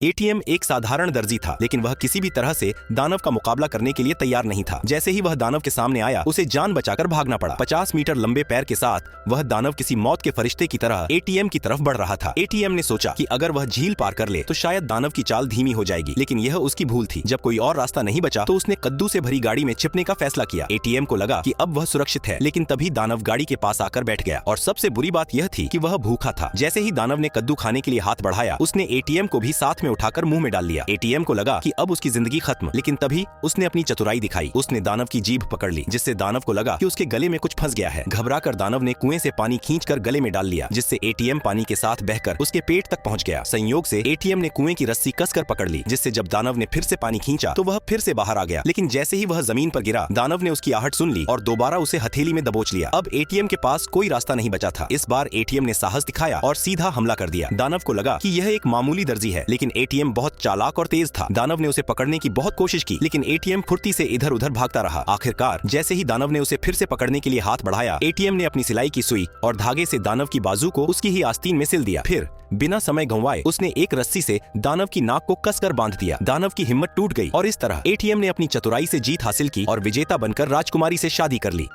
ATM एक साधारण दर्जी था, लेकिन वह किसी भी तरह से दानव का मुकाबला करने के लिए तैयार नहीं था। जैसे ही वह दानव के सामने आया, उसे जान बचाकर भागना पड़ा। 50 मीटर लंबे पैर के साथ वह दानव किसी मौत के फरिश्ते की तरह एटीएम की तरफ बढ़ रहा था। एटीएम ने सोचा कि अगर वह झील पार कर ले तो शायद दानव की चाल धीमी हो जाएगी, लेकिन यह उसकी भूल थी। जब कोई और रास्ता नहीं बचा तो उसने कद्दू से भरी गाड़ी में छिपने का फैसला किया। एटीएम को लगा कि अब वह सुरक्षित है, लेकिन तभी दानव गाड़ी के पास आकर बैठ गया और सबसे बुरी बात यह थी कि वह भूखा था। जैसे ही दानव ने कद्दू खाने के लिए हाथ बढ़ाया, उसने एटीएम को भी साथ में उठाकर मुंह में डाल लिया। एटीएम को लगा कि अब उसकी जिंदगी खत्म, लेकिन तभी उसने अपनी चतुराई दिखाई। उसने दानव की जीभ पकड़ ली, जिससे दानव को लगा कि उसके गले में कुछ फंस गया है। घबराकर दानव ने कुएं से पानी खींचकर गले में डाल लिया, जिससे एटीएम पानी के साथ बहकर उसके पेट तक पहुंच गया। संयोग से एटीएम ने कुएं की रस्सी कसकर पकड़ ली, जिससे जब दानव ने फिर से पानी खींचा तो वह फिर से बाहर आ गया। लेकिन जैसे ही वह जमीन पर गिरा, दानव ने उसकी आहट सुन ली और दोबारा उसे हथेली में दबोच लिया। अब एटीएम के पास कोई रास्ता नहीं बचा था। इस बार एटीएम ने साहस दिखाया और सीधा हमला कर दिया। दानव को लगा कि यह एक मामूली दर्जी है, लेकिन एटीएम बहुत चालाक और तेज था। दानव ने उसे पकड़ने की बहुत कोशिश की, लेकिन एटीएम फुर्ती से इधर उधर भागता रहा। आखिरकार जैसे ही दानव ने उसे फिर से पकड़ने के लिए हाथ बढ़ाया, एटीएम ने अपनी सिलाई की सुई और धागे से दानव की बाजू को उसकी ही आस्तीन में सिल दिया। फिर बिना समय गंवाए उसने एक रस्सी से दानव की नाक को कसकर बांध दिया। दानव की हिम्मत टूट गई और इस तरह एटीएम ने अपनी चतुराई से जीत हासिल की और विजेता बनकर राजकुमारी से शादी कर ली।